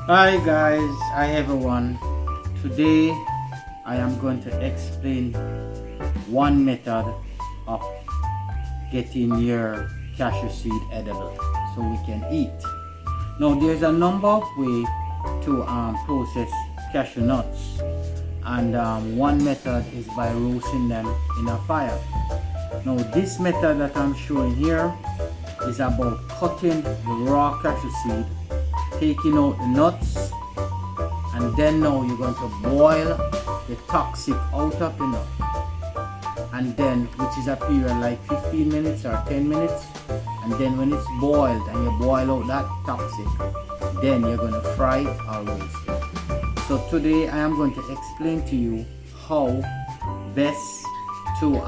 Hi guys, hi everyone. Today I am going to explain one method of getting your cashew seed edible so we can eat. Now there's a number of ways to process cashew nuts, and one method is by roasting them in a fire. Now this method that I'm showing here is about cutting the raw cashew seed, taking out the nuts, and then now you're going to boil the toxic out of the nut, and then which is a period like 15 minutes or 10 minutes, and then when it's boiled and you boil out that toxic, then you're going to fry it or roast it. So today I am going to explain to you how best to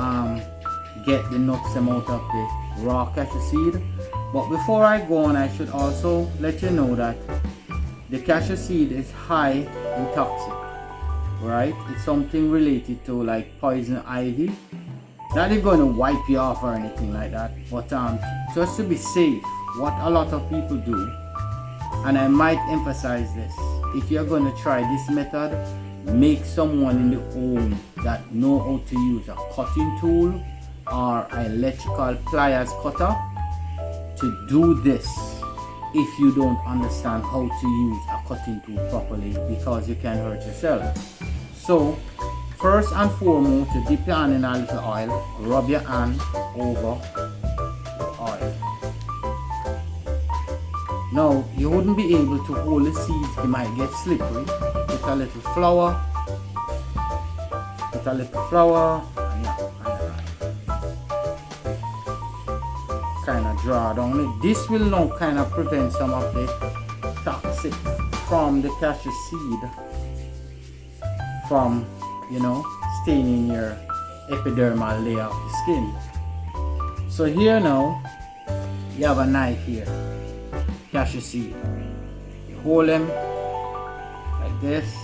get the nuts out of the raw cashew seed. But before I go on, I should also let you know that the cashew seed is high in toxic, right? It's something related to like poison ivy. Not even going to wipe you off or anything like that, but just to be safe, what a lot of people do, and I might emphasize this, if you're going to try this method, make someone in the home that know how to use a cutting tool or an electrical pliers cutter to do this if you don't understand how to use a cutting tool properly, because you can hurt yourself. So first and foremost, you dip your hand in a little oil, rub your hand over the oil. Now you wouldn't be able to hold the seeds, they might get slippery. Put a little flour, and yeah, kind of draw down it. This will now kind of prevent some of the toxic from the cashew seed from, staining your epidermal layer of the skin. So here now you have a knife here, cashew seed. You hold them like this.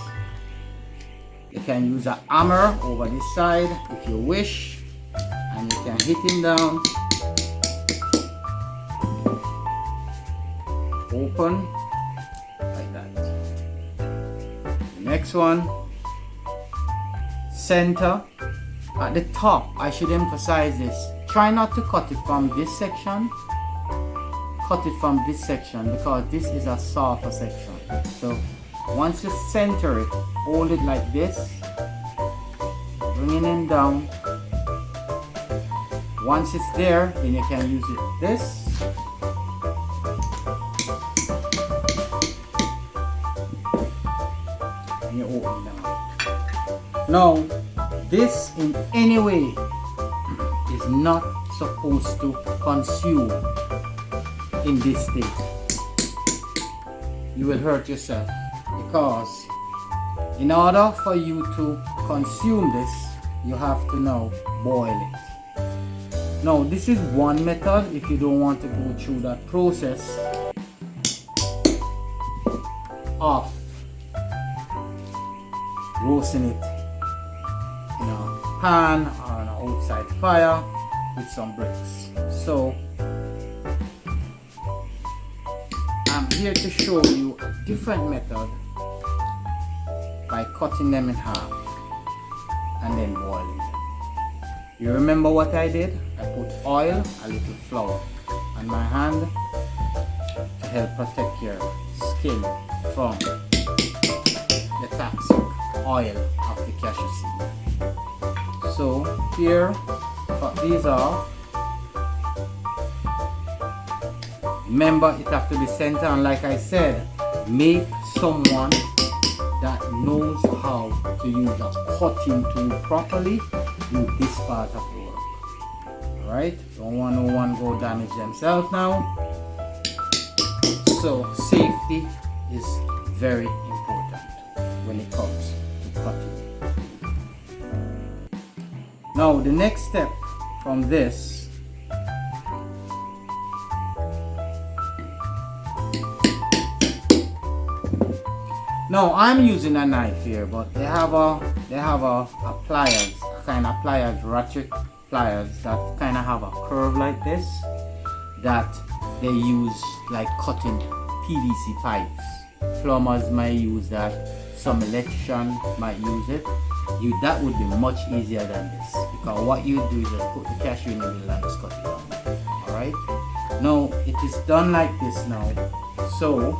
You can use a hammer over this side if you wish, and you can hit him down. Open like that. The next one, center. At the top, I should emphasize this, try not to cut it from this section. Cut it from this section because this is a softer section. So once you center it, hold it like this, bringing it down. Once it's there, then you can use it this. And you open it down. Now, this in any way is not supposed to consume in this state. You will hurt yourself, because in order for you to consume this, you have to now boil it. Now this is one method if you don't want to go through that process of roasting it in a pan or on an outside fire with some bricks. So I'm here to show you a different method by cutting them in half and then boiling them. You remember what I did? I put oil, a little flour on my hand to help protect your skin from the toxic oil of the cashew seed. So here, cut these off. Remember, it has to be centered, and like I said, make someone that knows how to use a cutting tool properly do this part of the work. Alright? Don't want no one go damage themselves now. So safety is very important when it comes to cutting. Now the next step from this, now I'm using a knife here, but they have a pliers, a kind of pliers, ratchet pliers that kind of have a curve like this, that they use like cutting PVC pipes. plumbers might use that, some electrician might use it. That would be much easier than this, because what you do is just put the cashew in the middle and just cut it down. Alright, now it is done like this now. So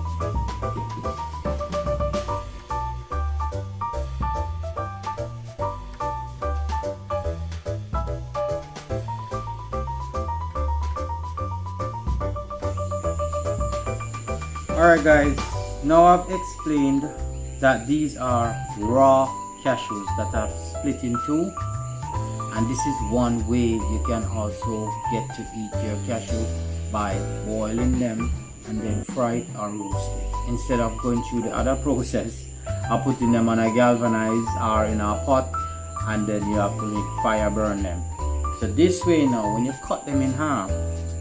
alright guys, now I've explained that these are raw cashews that are split in two, and this is one way you can also get to eat your cashew, by boiling them and then fry it or roast it, instead of going through the other process of putting them on a galvanized or in a pot and then you have to make fire burn them. So this way now, when you cut them in half,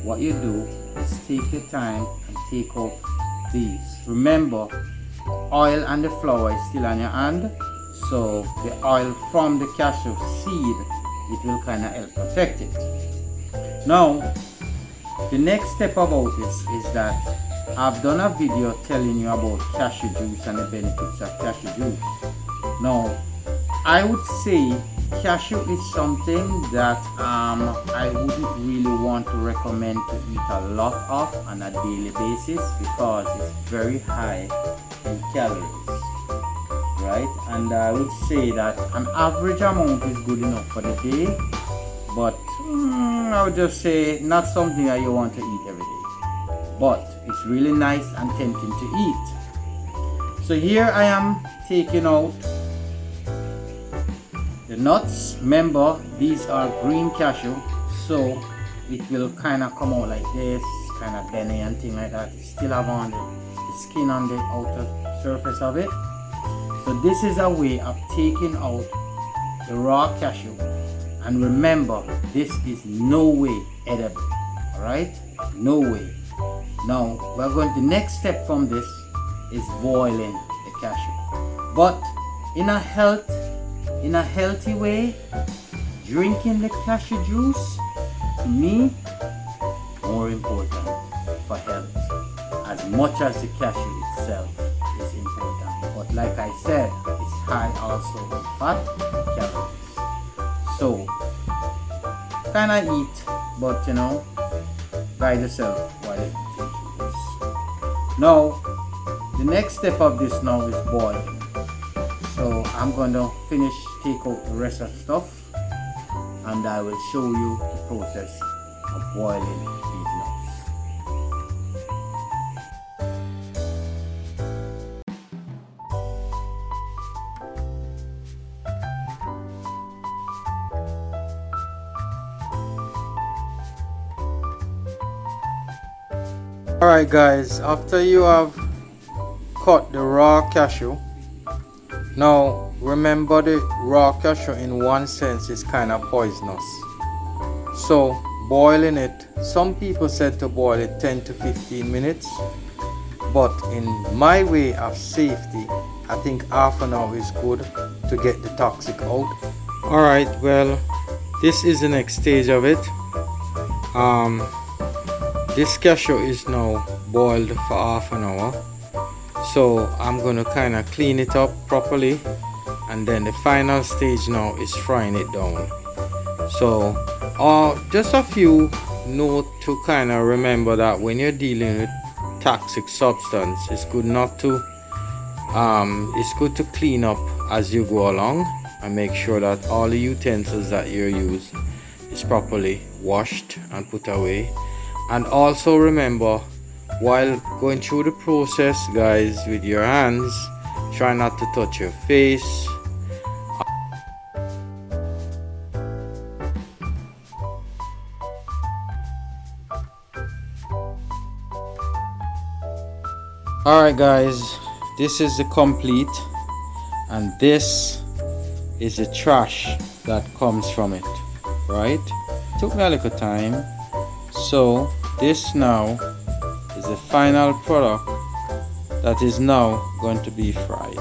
what you do is take your time and take out these. Remember, oil and the flour is still on your hand, so the oil from the cashew seed, it will kind of help protect it. Now the next step about this is that I've done a video telling you about cashew juice and the benefits of cashew juice. Now I would say cashew is something that I wouldn't really want to recommend to eat a lot of on a daily basis, because it's very high in calories, right? And I would say that an average amount is good enough for the day, but I would just say not something that you want to eat every day, but it's really nice and tempting to eat. So here I am taking out the nuts. Remember, these are green cashew, so it will kind of come out like this, kind of bendy and thing like that. It still have on the skin on the outer surface of it. So this is a way of taking out the raw cashew, and remember, this is no way edible. Alright, no way. Now we're going to, the next step from this is boiling the cashew, but in a healthy way. Drinking the cashew juice, to me, more important for health, as much as the cashew itself is important. But like I said, it's high also in fat and calories. So kind of eat, but guide yourself while eating juice. Now the next step of this now is boiling. So I'm going to take out the rest of the stuff, and I will show you the process of boiling these nuts. Alright guys, after you have cut the raw cashew, now remember, the raw cashew in one sense is kind of poisonous. So boiling it, some people said to boil it 10 to 15 minutes, but in my way of safety, I think half an hour is good to get the toxic out. Alright, well, this is the next stage of it. This cashew is now boiled for half an hour. So I'm going to kind of clean it up properly, and then the final stage now is frying it down. So just a few note to kind of remember that when you're dealing with toxic substance, it's good to clean up as you go along, and make sure that all the utensils that you're used is properly washed and put away. And also remember, while going through the process, guys, with your hands, try not to touch your face. Alright guys, this is the complete, and this is the trash that comes from it, right? Took me a little time. So this now is the final product that is now going to be fried.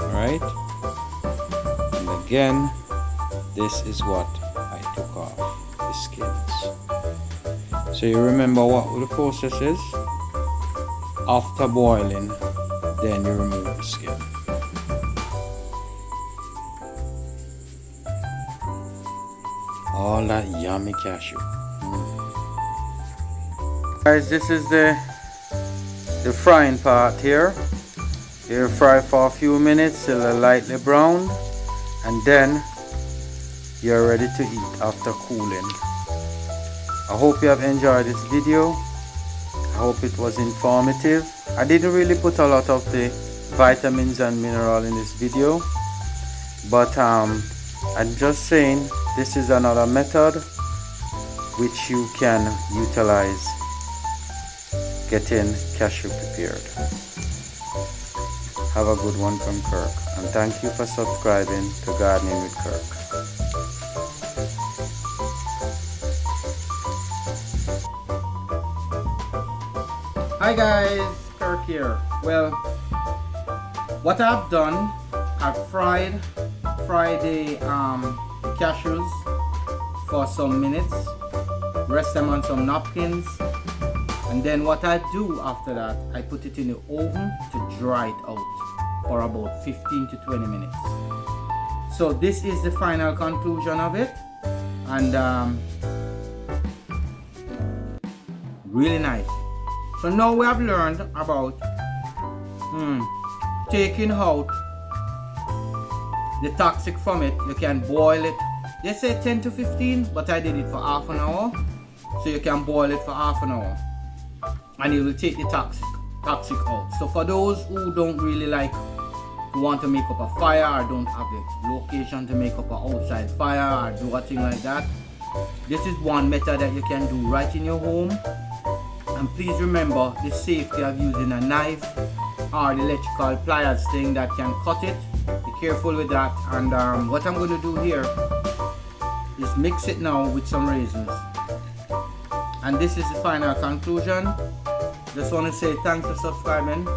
Alright, and again, this is what I took off the skins. So you remember what the process is. After boiling, then you remove the skin. All that yummy cashew. Guys, this is the frying part here. You fry for a few minutes till they're lightly browned, and then you're ready to eat after cooling. I hope you have enjoyed this video. I hope it was informative. I didn't really put a lot of the vitamins and mineral in this video, but I'm just saying this is another method which you can utilize getting cashew prepared. Have a good one from Kirk, and thank you for subscribing to Gardening with Kirk. Hi guys, Kirk here. Well, what I've done, I've fried the cashews for some minutes, rest them on some napkins, and then what I do after that, I put it in the oven to dry it out for about 15 to 20 minutes. So this is the final conclusion of it, and really nice. So now we have learned about taking out the toxic from it. You can boil it, they say 10 to 15, but I did it for half an hour. So you can boil it for half an hour and it will take the toxic out. So for those who don't really like, who want to make up a fire or don't have the location to make up an outside fire or do a thing like that, this is one method that you can do right in your home. And please remember the safety of using a knife or the electrical pliers thing that can cut it. Be careful with that. And what I'm going to do here is mix it now with some raisins. And this is the final conclusion. Just want to say thanks for subscribing.